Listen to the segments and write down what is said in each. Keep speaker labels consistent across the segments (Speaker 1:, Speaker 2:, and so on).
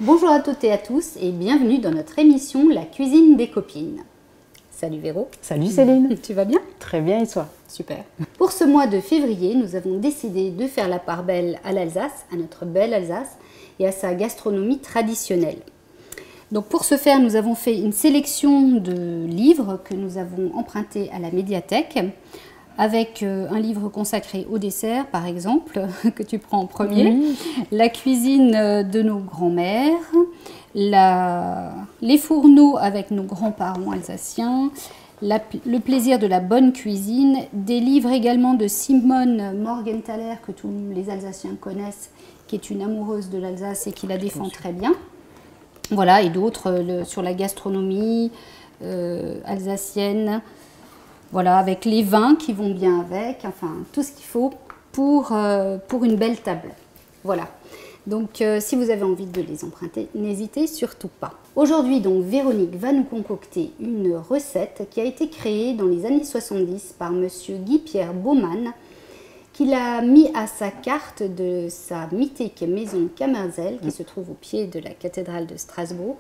Speaker 1: Bonjour à toutes et à tous et bienvenue dans notre émission La cuisine des copines. Salut Véro.
Speaker 2: Salut Céline.
Speaker 1: Tu vas bien?
Speaker 2: Très bien et toi?
Speaker 1: Super. Pour ce mois de février, nous avons décidé de faire la part belle à l'Alsace, à notre belle Alsace et à sa gastronomie traditionnelle. Donc pour ce faire, nous avons fait une sélection de livres que nous avons empruntés à la médiathèque, avec un livre consacré au dessert, par exemple, que tu prends en premier, la cuisine de nos grands-mères, les fourneaux avec nos grands-parents alsaciens, le plaisir de la bonne cuisine, des livres également de Simone Morgenthaler, que tous les Alsaciens connaissent, qui est une amoureuse de l'Alsace et qui la défend très bien. Voilà, et d'autres sur la gastronomie alsacienne. Voilà, avec les vins qui vont bien avec, enfin tout ce qu'il faut pour une belle table. Voilà, donc si vous avez envie de les emprunter, n'hésitez surtout pas. Aujourd'hui donc Véronique va nous concocter une recette qui a été créée dans les années 70 par monsieur Guy-Pierre Baumann, qu'il a mis à sa carte de sa mythique maison Kammerzell qui se trouve au pied de la cathédrale de Strasbourg.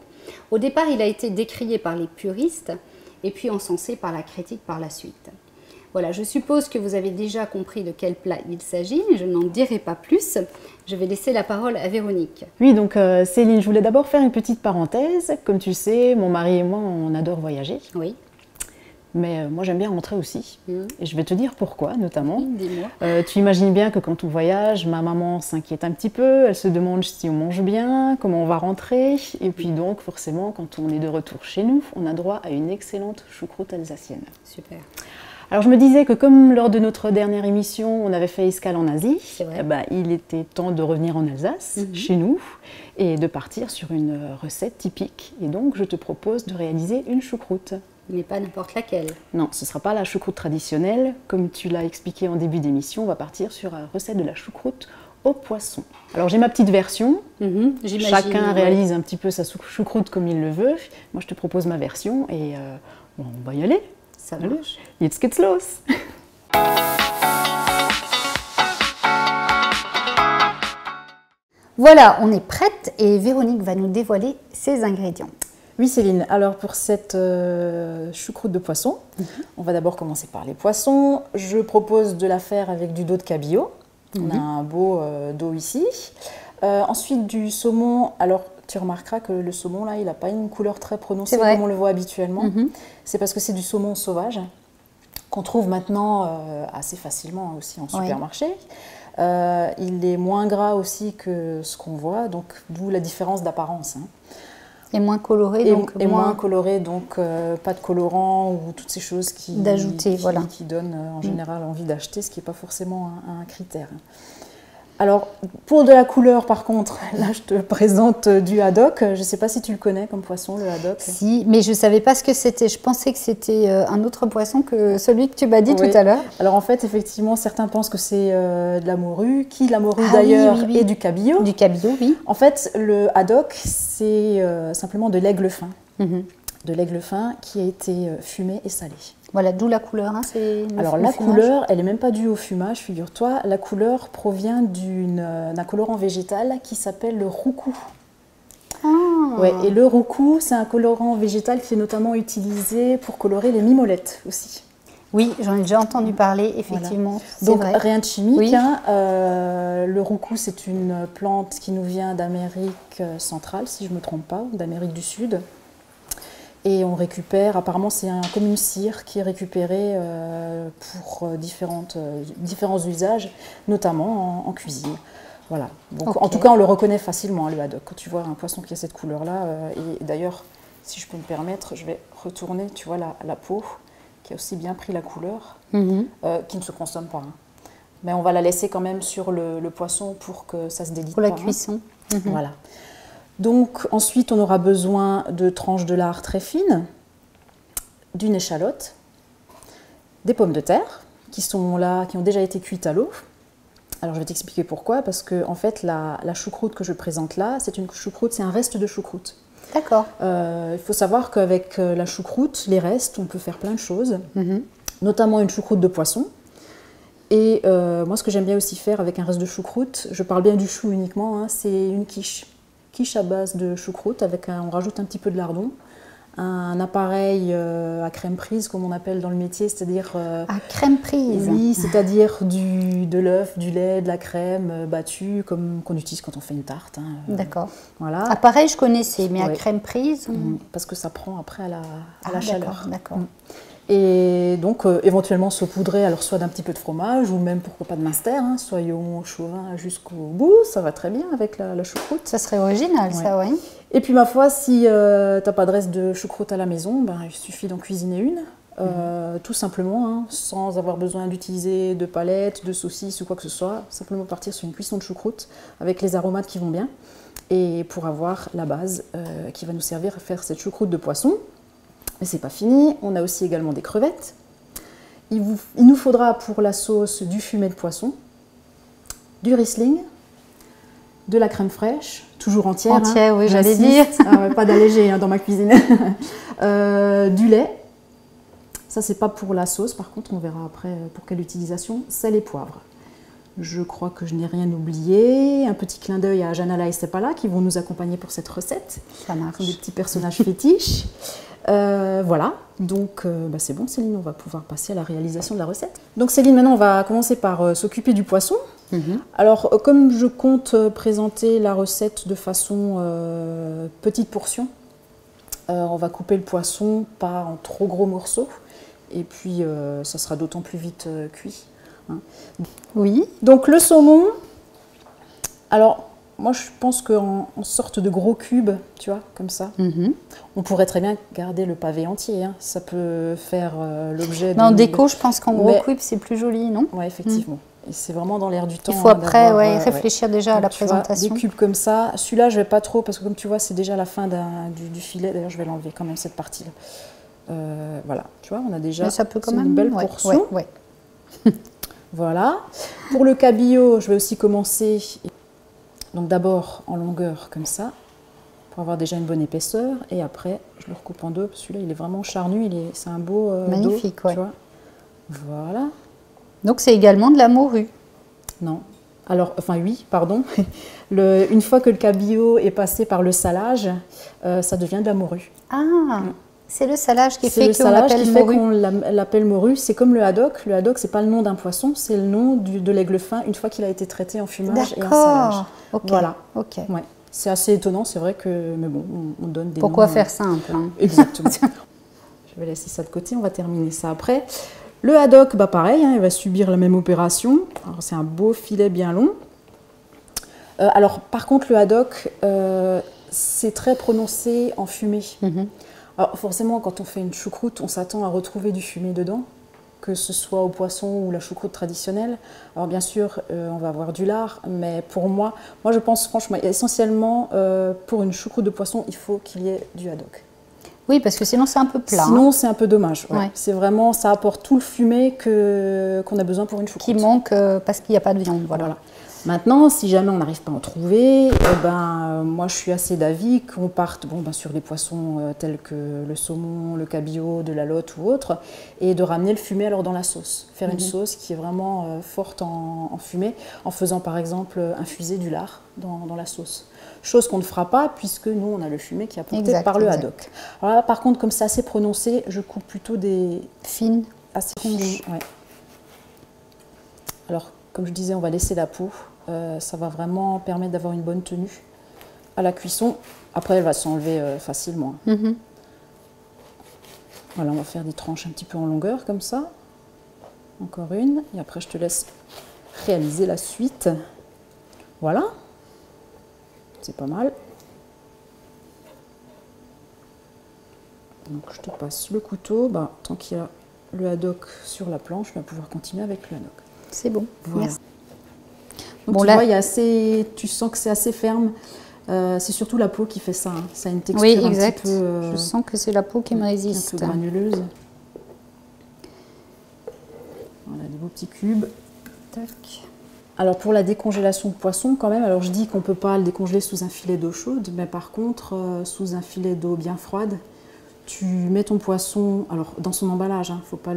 Speaker 1: Au départ, il a été décrié par les puristes et puis encensé par la critique par la suite. Voilà, je suppose que vous avez déjà compris de quel plat il s'agit, mais je n'en dirai pas plus. Je vais laisser la parole à Véronique.
Speaker 2: Oui, donc Céline, je voulais d'abord faire une petite parenthèse. Comme tu sais, mon mari et moi, on adore voyager.
Speaker 1: Oui.
Speaker 2: Mais moi, j'aime bien rentrer aussi. Et je vais te dire pourquoi, notamment.
Speaker 1: Dis-moi.
Speaker 2: Tu imagines bien que quand on voyage, ma maman s'inquiète un petit peu. Elle se demande si on mange bien, comment on va rentrer. Et puis donc, forcément, quand on est de retour chez nous, on a droit à une excellente choucroute alsacienne.
Speaker 1: Super.
Speaker 2: Alors, je me disais que comme lors de notre dernière émission, on avait fait escale en Asie, il était temps de revenir en Alsace, chez nous, et de partir sur une recette typique. Et donc, je te propose de réaliser une choucroute.
Speaker 1: Mais pas n'importe laquelle.
Speaker 2: Non, ce ne sera pas la choucroute traditionnelle. Comme tu l'as expliqué en début d'émission, on va partir sur la recette de la choucroute au poisson. Alors j'ai ma petite version. Chacun réalise un petit peu sa choucroute comme il le veut. Moi, je te propose ma version et on va y aller.
Speaker 1: Ça marche.
Speaker 2: Jetzt geht's los.
Speaker 1: Voilà, on est prête et Véronique va nous dévoiler ses ingrédients.
Speaker 2: Oui Céline, alors pour cette choucroute de poisson, on va d'abord commencer par les poissons. Je propose de la faire avec du dos de cabillaud. On a un beau dos ici. Ensuite du saumon, alors tu remarqueras que le saumon là, il n'a pas une couleur très prononcée comme on le voit habituellement. C'est parce que c'est du saumon sauvage qu'on trouve maintenant assez facilement aussi en supermarché. Il est moins gras aussi que ce qu'on voit, donc d'où la différence d'apparence.
Speaker 1: Et moins coloré,
Speaker 2: moins coloré, donc pas de colorant ou toutes ces choses qui donnent en général envie d'acheter, ce qui n'est pas forcément un critère. Alors, pour de la couleur, par contre, là, je te présente du haddock. Je ne sais pas si tu le connais comme poisson, le haddock.
Speaker 1: Si, mais je ne savais pas ce que c'était. Je pensais que c'était un autre poisson que celui que tu m'as dit tout à l'heure.
Speaker 2: Alors, en fait, effectivement, certains pensent que c'est de la morue, d'ailleurs, et du cabillaud.
Speaker 1: Du cabillaud, oui.
Speaker 2: En fait, le haddock, c'est simplement de l'aigle fin. De l'aigle fin qui a été fumé et salé.
Speaker 1: Voilà, d'où la couleur.
Speaker 2: Alors la couleur, elle n'est même pas due au fumage, figure-toi. La couleur provient d'un colorant végétal qui s'appelle le roucou. Ouais, et le roucou, c'est un colorant végétal qui est notamment utilisé pour colorer les mimolettes aussi.
Speaker 1: Oui, j'en ai déjà entendu parler, effectivement.
Speaker 2: Donc rien de chimique. Le roucou, c'est une plante qui nous vient d'Amérique centrale, si je ne me trompe pas, d'Amérique du Sud. Et on récupère, apparemment c'est comme une cire qui est récupérée pour différents usages, notamment en cuisine. Voilà. Donc, en tout cas, on le reconnaît facilement, le haddock. Quand tu vois un poisson qui a cette couleur-là, et d'ailleurs, si je peux me permettre, je vais retourner, tu vois, la peau, qui a aussi bien pris la couleur, qui ne se consomme pas. Mais on va la laisser quand même sur le poisson pour que ça se délite.
Speaker 1: Pour la cuisson.
Speaker 2: Voilà. Donc ensuite, on aura besoin de tranches de lard très fines, d'une échalote, des pommes de terre qui sont là, qui ont déjà été cuites à l'eau. Alors je vais t'expliquer pourquoi, parce que en fait la choucroute que je présente là, c'est une choucroute, c'est un reste de choucroute.
Speaker 1: D'accord.
Speaker 2: Il faut savoir qu'avec la choucroute, les restes, on peut faire plein de choses, notamment une choucroute de poisson. Et moi, ce que j'aime bien aussi faire avec un reste de choucroute, je parle bien du chou uniquement, hein, c'est une quiche. quiche à base de choucroute, on rajoute un petit peu de lardon, un appareil à crème prise, comme on appelle dans le métier, c'est-à-dire...
Speaker 1: à crème prise.
Speaker 2: Oui, c'est-à-dire de l'œuf, du lait, de la crème battue, comme qu'on utilise quand on fait une tarte. Hein.
Speaker 1: D'accord.
Speaker 2: Voilà.
Speaker 1: Appareil, je connaissais, mais à crème prise...
Speaker 2: Parce que ça prend après à la chaleur.
Speaker 1: D'accord.
Speaker 2: Et donc, éventuellement saupoudrer, alors soit d'un petit peu de fromage, ou même, pourquoi pas de minster, hein, soyons chauvins jusqu'au bout, ça va très bien avec la choucroute.
Speaker 1: Ça serait original, ça, oui.
Speaker 2: Et puis, ma foi, si tu n'as pas de reste de choucroute à la maison, ben, il suffit d'en cuisiner une, tout simplement, hein, sans avoir besoin d'utiliser de palettes, de saucisses ou quoi que ce soit, simplement partir sur une cuisson de choucroute avec les aromates qui vont bien, et pour avoir la base qui va nous servir à faire cette choucroute de poisson. Mais c'est pas fini, on a aussi également des crevettes. Il nous faudra pour la sauce du fumet de poisson, du Riesling, de la crème fraîche, toujours entière.
Speaker 1: Entière, oui, j'allais dire.
Speaker 2: Pas d'allégé dans ma cuisine. Du lait. Ça, c'est pas pour la sauce, par contre, on verra après pour quelle utilisation. Sel et poivre. Je crois que je n'ai rien oublié. Un petit clin d'œil à Janala et Sepala qui vont nous accompagner pour cette recette.
Speaker 1: Ça marche.
Speaker 2: Ce sont des petits personnages fétiches. Voilà, donc c'est bon Céline, on va pouvoir passer à la réalisation de la recette. Donc Céline, maintenant on va commencer par s'occuper du poisson. Alors comme je compte présenter la recette de façon petite portion, on va couper le poisson pas en trop gros morceaux et puis ça sera d'autant plus vite cuit. Hein.
Speaker 1: Oui.
Speaker 2: Donc le saumon, alors moi, je pense qu'en sorte de gros cubes, tu vois, comme ça, on pourrait très bien garder le pavé entier. Hein. Ça peut faire l'objet de...
Speaker 1: En déco, je pense qu'en gros cube, c'est plus joli, non?
Speaker 2: Oui, effectivement. Et c'est vraiment dans l'air du temps.
Speaker 1: Il faut après réfléchir déjà à la présentation.
Speaker 2: Vois, des cubes comme ça. Celui-là, je ne vais pas trop, parce que comme tu vois, c'est déjà la fin du filet. D'ailleurs, je vais l'enlever quand même, cette partie-là. Voilà, tu vois, on a déjà une belle portion. Voilà. Pour le cabillaud, je vais aussi commencer... Donc d'abord en longueur comme ça, pour avoir déjà une bonne épaisseur, et après je le recoupe en deux. Celui-là il est vraiment charnu, c'est un beau
Speaker 1: magnifique,
Speaker 2: dos, tu vois. Voilà.
Speaker 1: Donc c'est également de la morue.
Speaker 2: Non. Alors, enfin oui, pardon. Une fois que le cabillaud est passé par le salage, ça devient de la morue.
Speaker 1: Ah. C'est le salage qui fait
Speaker 2: qu'on l'appelle morue. C'est comme le haddock. Le haddock, c'est pas le nom d'un poisson, c'est le nom de l'aigle fin une fois qu'il a été traité en fumage et en salage.
Speaker 1: Okay.
Speaker 2: Voilà.
Speaker 1: Okay.
Speaker 2: Ouais. C'est assez étonnant, c'est vrai que, mais bon, on donne des
Speaker 1: Pourquoi
Speaker 2: noms,
Speaker 1: faire simple, hein.
Speaker 2: Exactement. Je vais laisser ça de côté, on va terminer ça après. Le haddock, bah pareil, hein, il va subir la même opération. Alors c'est un beau filet bien long. Alors par contre, le haddock, c'est très prononcé en fumée. Alors forcément, quand on fait une choucroute, on s'attend à retrouver du fumé dedans, que ce soit au poisson ou la choucroute traditionnelle. Alors bien sûr, on va avoir du lard, mais pour moi je pense franchement, essentiellement, pour une choucroute de poisson, il faut qu'il y ait du haddock.
Speaker 1: Oui, parce que sinon c'est un peu plat.
Speaker 2: Sinon c'est un peu dommage. Ouais. C'est vraiment, ça apporte tout le fumé qu'on a besoin pour une choucroute.
Speaker 1: Qui manque parce qu'il n'y a pas de viande. Voilà.
Speaker 2: Maintenant, si jamais on n'arrive pas à en trouver, moi je suis assez d'avis qu'on parte sur des poissons tels que le saumon, le cabillaud, de la lotte ou autre, et de ramener le fumé alors dans la sauce. Faire une sauce qui est vraiment forte en fumée, en faisant par exemple infuser du lard dans la sauce. Chose qu'on ne fera pas puisque nous on a le fumé qui est apporté par le haddock. Alors là, par contre, comme c'est assez prononcé, je coupe plutôt des
Speaker 1: fines,
Speaker 2: assez fines. Ouais. Alors, comme je disais, on va laisser la peau. Ça va vraiment permettre d'avoir une bonne tenue à la cuisson. Après, elle va s'enlever facilement. Voilà, on va faire des tranches un petit peu en longueur, comme ça. Encore une. Et après, je te laisse réaliser la suite. Voilà. C'est pas mal. Donc, je te passe le couteau. Tant qu'il y a le haddock sur la planche, on va pouvoir continuer avec le haddock.
Speaker 1: C'est bon.
Speaker 2: Voilà.
Speaker 1: Merci.
Speaker 2: Donc, tu vois, tu sens que c'est assez ferme. C'est surtout la peau qui fait ça. Hein. Ça a une texture un petit peu...
Speaker 1: Je sens que c'est la peau qui me résiste.
Speaker 2: Un peu granuleuse. Voilà, des beaux petits cubes.
Speaker 1: Tac.
Speaker 2: Alors, pour la décongélation de poisson, quand même, alors je dis qu'on ne peut pas le décongeler sous un filet d'eau chaude, mais par contre, sous un filet d'eau bien froide, tu mets ton poisson, alors dans son emballage, faut pas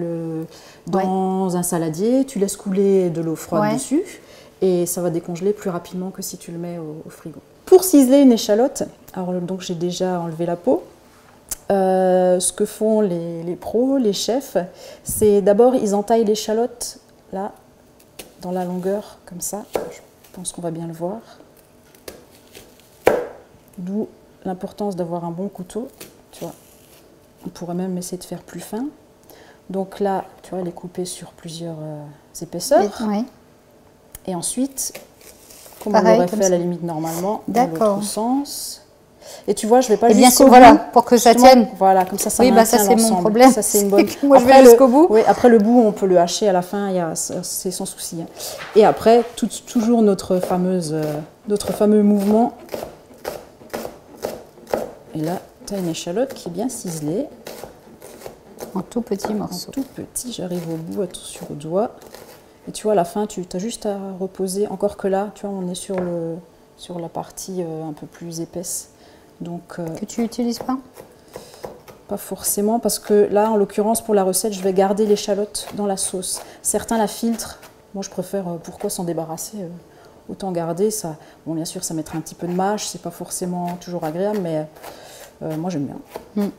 Speaker 2: dans un saladier, tu laisses couler de l'eau froide dessus et ça va décongeler plus rapidement que si tu le mets au frigo. Pour ciseler une échalote, alors donc j'ai déjà enlevé la peau. Ce que font les pros, les chefs, c'est d'abord ils entaillent l'échalote là, dans la longueur, comme ça. Je pense qu'on va bien le voir. D'où l'importance d'avoir un bon couteau, tu vois. On pourrait même essayer de faire plus fin. Donc là, tu vois, elle est coupée sur plusieurs épaisseurs.
Speaker 1: Oui.
Speaker 2: Et ensuite, comme
Speaker 1: Pareil,
Speaker 2: on l'aurait
Speaker 1: comme
Speaker 2: fait à
Speaker 1: ça.
Speaker 2: la limite normalement, dans
Speaker 1: D'accord.
Speaker 2: l'autre sens. Et tu vois, je vais pas
Speaker 1: Et bien
Speaker 2: jusqu'au
Speaker 1: sûr, voilà,
Speaker 2: bout,
Speaker 1: pour que ça
Speaker 2: justement.
Speaker 1: tienne.
Speaker 2: Voilà, comme ça
Speaker 1: Oui, bah ça
Speaker 2: maintient
Speaker 1: c'est mon
Speaker 2: l'ensemble.
Speaker 1: problème.
Speaker 2: Ça c'est une bonne.
Speaker 1: Que moi je vais
Speaker 2: Après,
Speaker 1: jusqu'au bout.
Speaker 2: Oui, après le bout, on peut le hacher à la fin, c'est sans souci. Hein. Et après, toujours notre fameux mouvement. Et là, tu as une échalote qui est bien ciselée.
Speaker 1: En tout petit morceau.
Speaker 2: En tout petit, j'arrive au bout, attention au doigt. Et tu vois, à la fin, tu as juste à reposer. Encore que là, tu vois, on est sur la partie un peu plus épaisse. Donc,
Speaker 1: Que tu n'utilises pas?
Speaker 2: pas forcément, parce que là, en l'occurrence, pour la recette, je vais garder l'échalote dans la sauce. Certains la filtrent. Moi, je préfère, pourquoi s'en débarrasser autant garder ça. Bon, bien sûr, ça mettrait un petit peu de mâche, c'est pas forcément toujours agréable, mais moi, j'aime bien. J'aime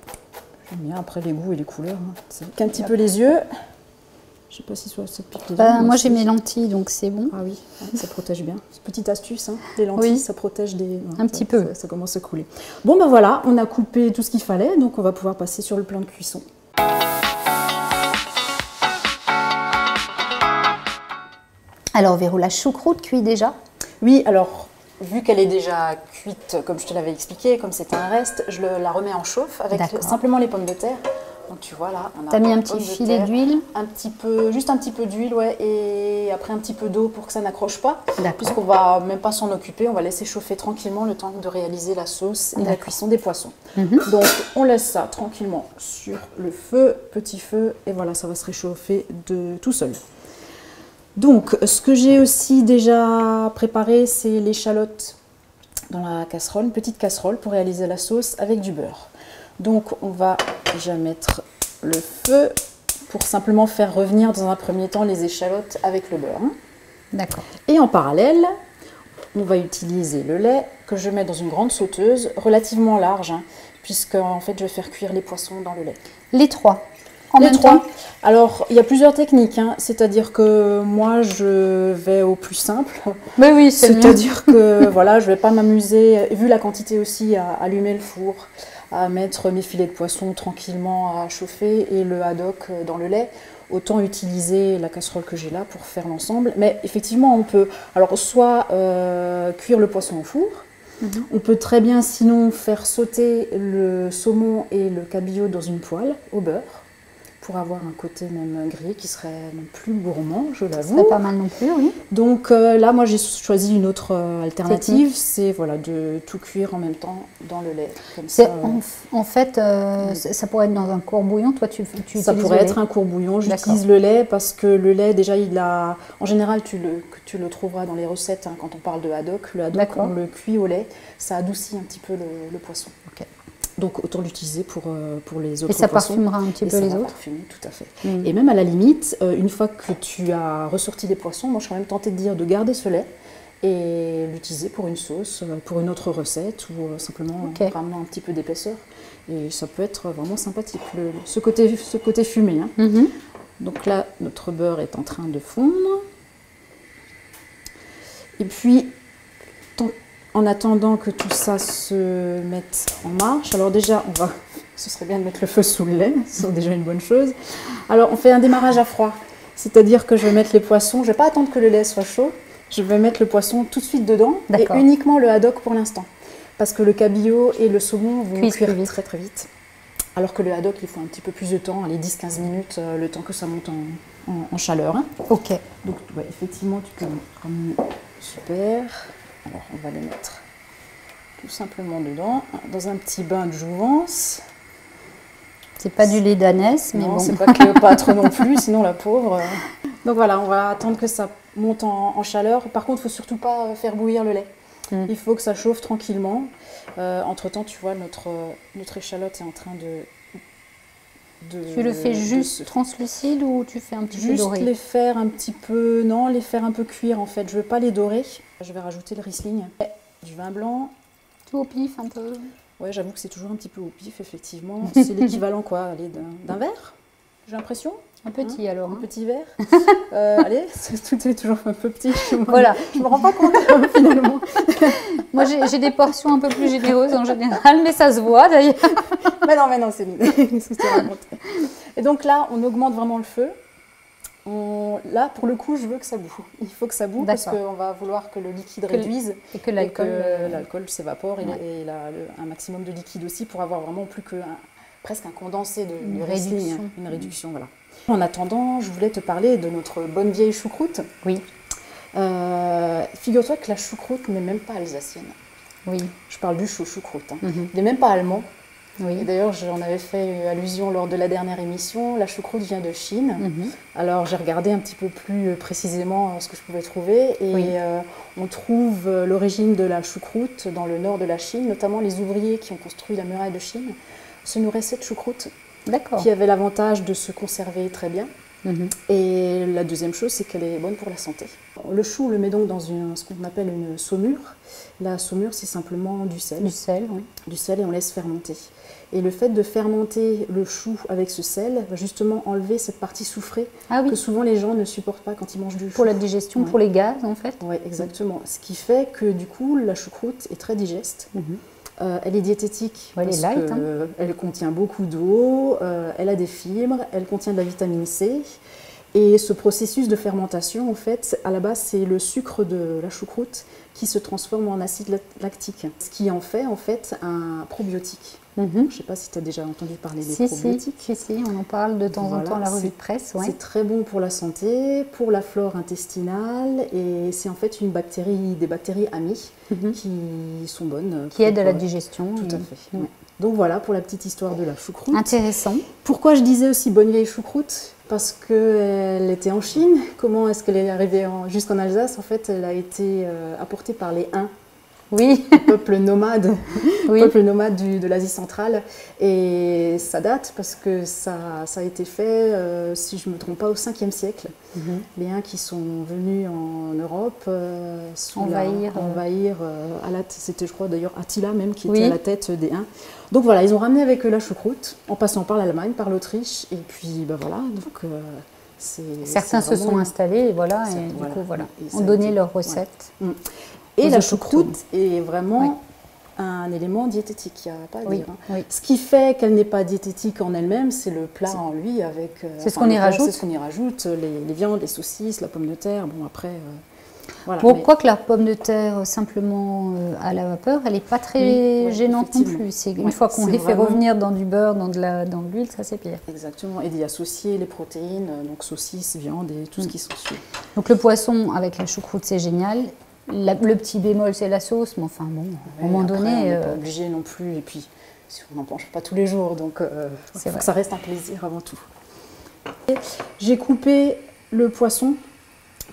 Speaker 2: bien, après les goûts et les couleurs. Hein. C'est qu'un petit peu les yeux. Je sais pas si ça pique les yeux.
Speaker 1: Moi, j'ai mes lentilles, donc c'est bon.
Speaker 2: Ah oui, ça protège bien. Petite astuce, hein. Les lentilles,
Speaker 1: Oui.
Speaker 2: ça protège des...
Speaker 1: Un petit peu.
Speaker 2: Ça commence à couler. Bon, ben voilà, on a coupé tout ce qu'il fallait, donc on va pouvoir passer sur le plan de cuisson.
Speaker 1: Alors, Véro, la choucroute cuit déjà?
Speaker 2: Oui, alors, vu qu'elle est déjà cuite, comme je te l'avais expliqué, comme c'est un reste, je la remets en chauffe avec simplement les pommes de terre. Donc tu vois là, on a...
Speaker 1: T'as mis un petit filet d'huile?
Speaker 2: Juste un petit peu d'huile, ouais, et après un petit peu d'eau pour que ça n'accroche pas. Puisqu'on va même pas s'en occuper, on va laisser chauffer tranquillement le temps de réaliser la sauce et la cuisson des poissons. Donc on laisse ça tranquillement sur le feu, petit feu, et voilà, ça va se réchauffer tout seul. Donc ce que j'ai aussi déjà préparé, c'est l'échalote dans la casserole, une petite casserole pour réaliser la sauce avec du beurre. Donc on va déjà mettre le feu pour simplement faire revenir dans un premier temps les échalotes avec le beurre.
Speaker 1: D'accord.
Speaker 2: Et en parallèle, on va utiliser le lait que je mets dans une grande sauteuse relativement large, puisque en fait je vais faire cuire les poissons dans le lait.
Speaker 1: Les trois?
Speaker 2: Les trois. Alors, il y a plusieurs techniques, hein. C'est-à-dire que moi, je vais au plus simple.
Speaker 1: Mais oui,
Speaker 2: c'est-à-dire que voilà, je ne vais pas m'amuser, vu la quantité aussi, à allumer le four, à mettre mes filets de poisson tranquillement à chauffer et le haddock dans le lait. Autant utiliser la casserole que j'ai là pour faire l'ensemble. Mais effectivement, on peut alors soit cuire le poisson au four. On peut très bien sinon faire sauter le saumon et le cabillaud dans une poêle au beurre, pour avoir un côté même grillé qui serait même plus gourmand, je l'avoue.
Speaker 1: C'est pas mal non plus, oui.
Speaker 2: Donc là, moi, j'ai choisi une autre alternative, c'est voilà, de tout cuire en même temps dans le lait. Comme ça,
Speaker 1: en fait, ça pourrait être dans un courbouillon. Toi, tu utilises
Speaker 2: ça pourrait être un courbouillon. J'utilise le lait parce que le lait, déjà, en général, tu le trouveras dans les recettes quand on parle de haddock. Le haddock, on le cuit au lait, ça adoucit un petit peu le poisson.
Speaker 1: Okay.
Speaker 2: Donc autant l'utiliser pour les autres poissons.
Speaker 1: Et ça parfumera un petit peu les autres.
Speaker 2: Parfumer, tout à fait. Et même à la limite, une fois que tu as ressorti les poissons, moi je serais même tentée de dire de garder ce lait et l'utiliser pour une sauce, pour une autre recette ou simplement ramenant un petit peu d'épaisseur. Et ça peut être vraiment sympathique, ce côté fumé. Donc là, notre beurre est en train de fondre. Et puis, en attendant que tout ça se mette en marche, alors déjà, ce serait bien de mettre le feu sous le lait, c'est déjà une bonne chose. Alors, on fait un démarrage à froid, c'est-à-dire que je vais mettre les poissons, je ne vais pas attendre que le lait soit chaud, je vais mettre le poisson tout de suite dedans, et uniquement le haddock pour l'instant. Parce que le cabillaud et le saumon vont cuire très très vite. Alors que le haddock, il faut un petit peu plus de temps, les 10-15 minutes, le temps que ça monte en chaleur.
Speaker 1: Ok.
Speaker 2: Donc, ouais, effectivement, tu peux ramener. Super. Alors, on va les mettre tout simplement dedans, dans un petit bain de jouvence.
Speaker 1: C'est pas du lait d'ânesse, mais
Speaker 2: non,
Speaker 1: bon.
Speaker 2: c'est pas Cléopâtre non plus, sinon la pauvre. Donc voilà, on va attendre que ça monte en chaleur. Par contre, il ne faut surtout pas faire bouillir le lait. Il faut que ça chauffe tranquillement. Entre-temps, tu vois, notre échalote est en train de...
Speaker 1: Tu le fais juste translucide ou tu fais un petit peu doré?
Speaker 2: Juste les faire un petit peu... Non, les faire un peu cuire en fait. Je ne veux pas les dorer. Je vais rajouter le Riesling, du vin blanc
Speaker 1: peu au pif, un peu.
Speaker 2: Ouais, j'avoue que c'est toujours un petit peu au pif, effectivement. C'est l'équivalent, quoi, allez, d'un verre, j'ai l'impression.
Speaker 1: Un petit alors.
Speaker 2: Un petit verre. Allez, tout est toujours un peu petit chez moi.
Speaker 1: Voilà.
Speaker 2: Je me rends pas compte, finalement.
Speaker 1: Moi, j'ai des portions un peu plus généreuses en général, mais ça se voit d'ailleurs.
Speaker 2: mais non, c'est ce que je te raconte. Et donc là, on augmente vraiment le feu. Là, pour le coup, je veux que ça boue. Il faut que ça boue parce qu'on va vouloir que le liquide réduise
Speaker 1: et que l'alcool
Speaker 2: s'évapore et un maximum de liquide aussi pour avoir vraiment plus que presque un condensé de
Speaker 1: réduction.
Speaker 2: Une réduction, voilà. En attendant, je voulais te parler de notre bonne vieille choucroute.
Speaker 1: Oui.
Speaker 2: Figure-toi que la choucroute n'est même pas alsacienne.
Speaker 1: Oui.
Speaker 2: Je parle du choucroute. Hein. Il n'est même pas allemand.
Speaker 1: Oui.
Speaker 2: Et d'ailleurs, j'en avais fait allusion lors de la dernière émission. La choucroute vient de Chine. Alors, j'ai regardé un petit peu plus précisément ce que je pouvais trouver. Et on trouve l'origine de la choucroute dans le nord de la Chine, notamment les ouvriers qui ont construit la muraille de Chine se nourrissaient de choucroute, qui avait l'avantage de se conserver très bien. Et la deuxième chose, c'est qu'elle est bonne pour la santé. Le chou, on le met donc dans ce qu'on appelle une saumure. La saumure, c'est simplement du sel.
Speaker 1: Du sel, oui.
Speaker 2: Du sel et on laisse fermenter. Et le fait de fermenter le chou avec ce sel va justement enlever cette partie soufrée que souvent les gens ne supportent pas quand ils mangent du chou.
Speaker 1: Pour la digestion, pour les gaz en fait.
Speaker 2: Oui, exactement. Ce qui fait que du coup, la choucroute est très digeste. Elle est diététique
Speaker 1: elle est light,
Speaker 2: elle contient beaucoup d'eau, elle a des fibres, elle contient de la vitamine C. Et ce processus de fermentation, en fait, à la base, c'est le sucre de la choucroute qui se transforme en acide lactique, ce qui en fait un probiotique. Je ne sais pas si tu as déjà entendu parler des probiotiques.
Speaker 1: Si, on en parle de temps en temps à la revue de presse.
Speaker 2: C'est très bon pour la santé, pour la flore intestinale, et c'est en fait des bactéries amies qui sont bonnes.
Speaker 1: Qui aident à la digestion.
Speaker 2: Tout à fait. Donc voilà pour la petite histoire de la choucroute.
Speaker 1: Intéressant.
Speaker 2: Pourquoi je disais aussi bonne vieille choucroute ? Parce qu'elle était en Chine. Comment est-ce qu'elle est arrivée jusqu'en Alsace ? En fait, elle a été apportée par les Huns.
Speaker 1: Oui.
Speaker 2: Peuple nomade, peuple nomade de l'Asie centrale. Et ça date parce que ça a été fait, si je ne me trompe pas, au 5e siècle. Les Huns qui sont venus en Europe envahir c'était je crois d'ailleurs Attila même qui était à la tête des Huns. Donc voilà, ils ont ramené avec eux la choucroute en passant par l'Allemagne, par l'Autriche. Et puis voilà, donc
Speaker 1: certains se sont installés et voilà, du coup voilà, ont donné leurs recettes.
Speaker 2: Et la choucroute est vraiment un élément diététique, il n'y a pas à dire. Ce qui fait qu'elle n'est pas diététique en elle-même, c'est le plat en lui avec...
Speaker 1: c'est ce qu'on y rajoute.
Speaker 2: C'est ce qu'on y rajoute, les viandes, les saucisses, la pomme de terre, bon après... voilà.
Speaker 1: Pourquoi que la pomme de terre simplement à la vapeur, elle n'est pas très gênante non plus. Une fois qu'on les fait revenir dans du beurre, dans de l'huile, ça c'est pire.
Speaker 2: Exactement, et d'y associer les protéines, donc saucisses, viande et tout ce qui s'ensuit.
Speaker 1: Donc le poisson avec la choucroute, c'est génial. Le petit bémol, c'est la sauce, mais enfin bon, à un moment donné...
Speaker 2: on n'est pas obligé non plus, et puis on n'en mange pas tous les jours, donc il faut que ça reste un plaisir avant tout. J'ai coupé le poisson.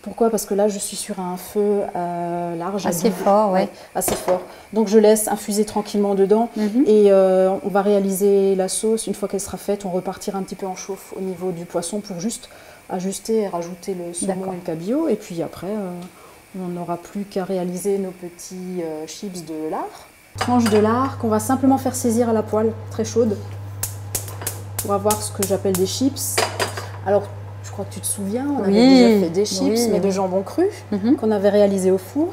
Speaker 2: Pourquoi ? Parce que là, je suis sur un feu large.
Speaker 1: Assez fort,
Speaker 2: assez fort. Donc, je laisse infuser tranquillement dedans. Et on va réaliser la sauce. Une fois qu'elle sera faite, on repartira un petit peu en chauffe au niveau du poisson pour juste ajuster et rajouter le saumon et le cabillaud. Et puis après, on n'aura plus qu'à réaliser nos petits chips de lard. Tranche de lard qu'on va simplement faire saisir à la poêle très chaude pour avoir ce que j'appelle des chips. Alors, je crois que tu te souviens, on avait déjà fait des chips, mais de jambon cru, qu'on avait réalisé au four.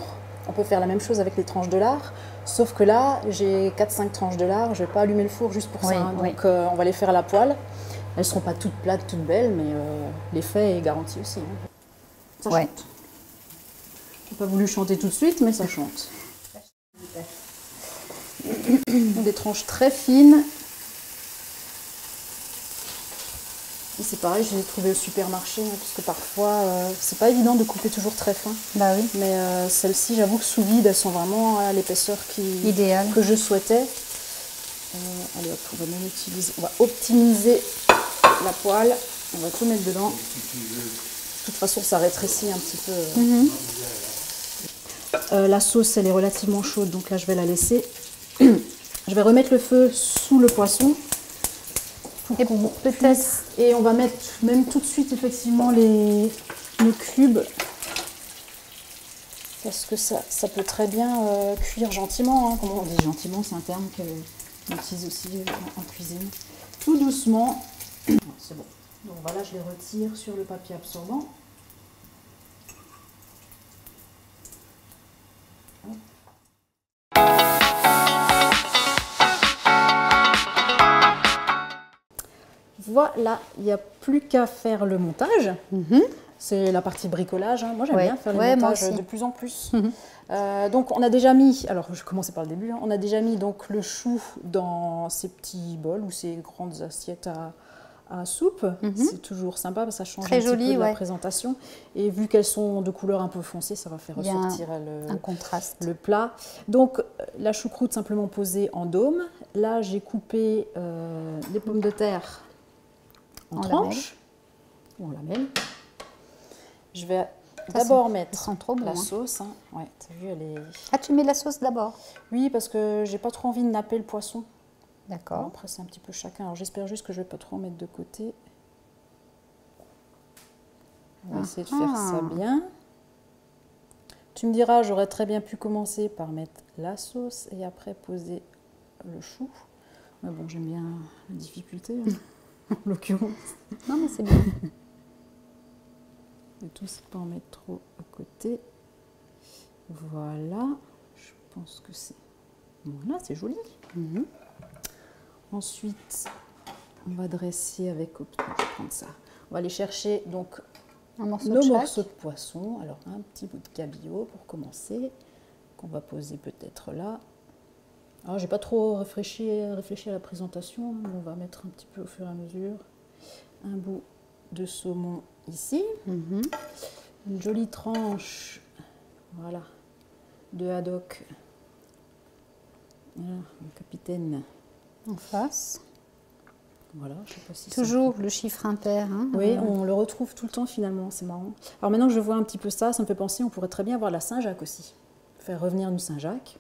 Speaker 2: On peut faire la même chose avec les tranches de lard, sauf que là, j'ai 4-5 tranches de lard, je ne vais pas allumer le four juste pour ça. Donc, on va les faire à la poêle. Elles ne seront pas toutes plates, toutes belles, mais l'effet est garanti aussi. Ça chante. Je n'ai pas voulu chanter tout de suite, mais ça chante. Des tranches très fines. Et c'est pareil, je les ai trouvées au supermarché, parce que parfois, c'est pas évident de couper toujours très fin.
Speaker 1: Bah oui.
Speaker 2: Mais celles-ci, j'avoue que sous vide, elles sont vraiment à l'épaisseur que je souhaitais. Allez hop, on va optimiser la poêle. On va tout mettre dedans. De toute façon, ça rétrécit un petit peu. La sauce, elle est relativement chaude, donc là, je vais la laisser. Je vais remettre le feu sous le poisson. Et on va mettre même tout de suite effectivement nos cubes parce que ça peut très bien cuire gentiment. Hein. Comment on dit gentiment, c'est un terme qu'on utilise aussi en cuisine. Tout doucement. C'est bon. Donc voilà, je les retire sur le papier absorbant. Voilà, il n'y a plus qu'à faire le montage. C'est la partie bricolage. Hein. Moi, j'aime bien faire le montage de plus en plus. Donc, on a déjà mis, alors je commençais par le début, hein, on a déjà mis donc, le chou dans ces petits bols ou ces grandes assiettes à soupe. C'est toujours sympa, parce que ça change un petit peu de la présentation. Et vu qu'elles sont de couleur un peu foncée, ça va faire ressortir
Speaker 1: un contraste.
Speaker 2: Le plat. Donc, la choucroute simplement posée en dôme. Là, j'ai coupé les pommes de terre en tranches ou en lamelles. Je vais d'abord mettre la sauce. Hein. Ouais, t'as vu, elle est...
Speaker 1: Ah, tu mets la sauce d'abord?
Speaker 2: Oui, parce que j'ai pas trop envie de napper le poisson.
Speaker 1: D'accord.
Speaker 2: Après, c'est un petit peu chacun. Alors, j'espère juste que je vais pas trop en mettre de côté. On va essayer de faire ça bien. Tu me diras, j'aurais très bien pu commencer par mettre la sauce et après poser le chou. Mais bon, j'aime bien la difficulté, hein, en l'occurrence.
Speaker 1: Non, mais c'est bien.
Speaker 2: Et tout, c'est pas en mettre trop à côté. Voilà. Je pense que c'est... Voilà, c'est joli. Ensuite, on va dresser avec... Je vais prendre ça. On va aller chercher donc nos morceaux de poisson. Alors, un petit bout de cabillaud pour commencer, qu'on va poser peut-être là. Alors, j'ai pas trop réfléchi à la présentation. On va mettre un petit peu au fur et à mesure. Un bout de saumon ici. Une jolie tranche, voilà, de haddock. Voilà, mon capitaine.
Speaker 1: En face.
Speaker 2: Voilà, je sais pas si
Speaker 1: toujours le chiffre impair. Hein,
Speaker 2: oui, on le retrouve tout le temps finalement, c'est marrant. Alors maintenant que je vois un petit peu ça, ça me fait penser, on pourrait très bien avoir la Saint-Jacques aussi. Faire revenir une Saint-Jacques.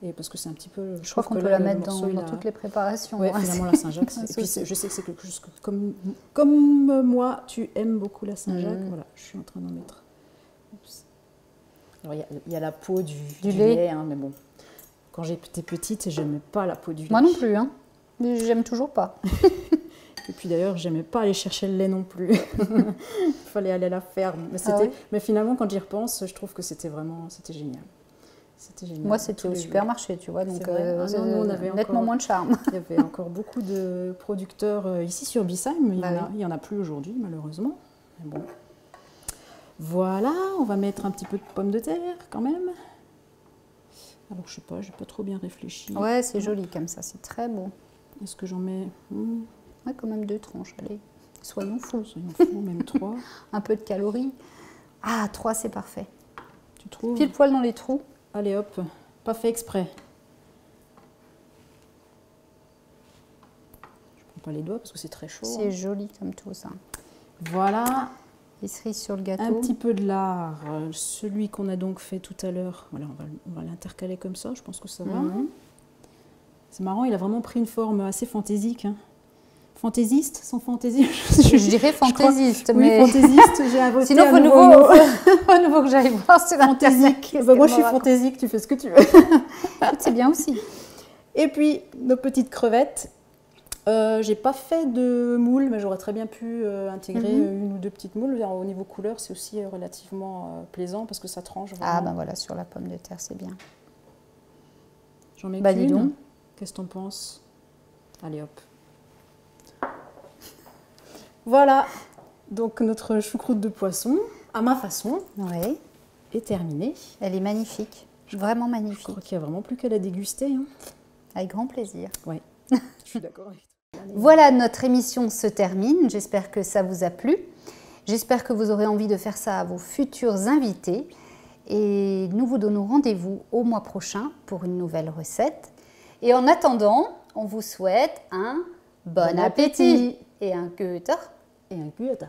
Speaker 2: Et parce que c'est un petit peu...
Speaker 1: Je crois qu'on peut la mettre dans toutes les préparations.
Speaker 2: Oui, finalement la Saint-Jacques. Et puis je sais que c'est quelque chose que, comme moi, tu aimes beaucoup la Saint-Jacques. Voilà, je suis en train d'en mettre. Oups. Alors il y a la peau du lait, hein, mais bon. Quand j'étais petite, j'aimais pas la peau du lait.
Speaker 1: Moi non plus, hein. J'aime toujours pas.
Speaker 2: Et puis d'ailleurs, j'aimais pas aller chercher le lait non plus. Il fallait aller à la ferme. Mais finalement, quand j'y repense, je trouve que c'était génial. C'était génial.
Speaker 1: Moi, c'était au supermarché, tu vois, donc
Speaker 2: on avait
Speaker 1: nettement moins de charme.
Speaker 2: Il y avait encore beaucoup de producteurs ici sur Bissheim, mais il n'y en a plus aujourd'hui, malheureusement. Mais bon. Voilà, on va mettre un petit peu de pommes de terre quand même. Alors, je sais pas, j'ai pas trop bien réfléchi.
Speaker 1: Ouais, c'est joli comme ça, c'est très beau.
Speaker 2: Est-ce que j'en mets
Speaker 1: Ouais, quand même 2 tranches, allez. Soyons fous.
Speaker 2: Même 3.
Speaker 1: Un peu de calories. Ah, 3, c'est parfait.
Speaker 2: Tu trouves?
Speaker 1: Pile poil dans les trous.
Speaker 2: Allez hop, pas fait exprès. Je prends pas les doigts parce que c'est très chaud.
Speaker 1: C'est joli comme tout ça.
Speaker 2: Voilà.
Speaker 1: Les cerises sur le gâteau.
Speaker 2: Un petit peu de lard, celui qu'on a donc fait tout à l'heure. Voilà, on va l'intercaler comme ça, je pense que ça va. C'est marrant, il a vraiment pris une forme assez fantaisique. Hein. Fantaisiste, sans fantaisie.
Speaker 1: Je dirais fantaisiste, mais...
Speaker 2: Oui, fantaisiste, j'ai inventé
Speaker 1: sinon,
Speaker 2: un nouveau mot.
Speaker 1: Au nouveau que j'aille voir sur Internet.
Speaker 2: Bah, moi, je suis fantaisique, tu fais ce que tu veux.
Speaker 1: C'est bien aussi.
Speaker 2: Et puis, nos petites crevettes. J'ai pas fait de moule, mais j'aurais très bien pu intégrer une ou 2 petites moules. Au niveau couleur, c'est aussi relativement plaisant parce que ça tranche vraiment.
Speaker 1: Ah, ben voilà, sur la pomme de terre, c'est bien.
Speaker 2: J'en mets qu'une. Qu'est-ce que t'en penses? Allez, hop. Voilà, donc notre choucroute de poisson, à ma façon, est terminée.
Speaker 1: Elle est magnifique, vraiment magnifique.
Speaker 2: Je crois qu'il n'y a vraiment plus qu'à la déguster. Hein.
Speaker 1: Avec grand plaisir.
Speaker 2: Oui, je suis d'accord avec toi.
Speaker 1: Voilà, notre émission se termine. J'espère que ça vous a plu. J'espère que vous aurez envie de faire ça à vos futurs invités. Et nous vous donnons rendez-vous au mois prochain pour une nouvelle recette. Et en attendant, on vous souhaite un bon appétit et un Goethe.
Speaker 2: Et un Goethe.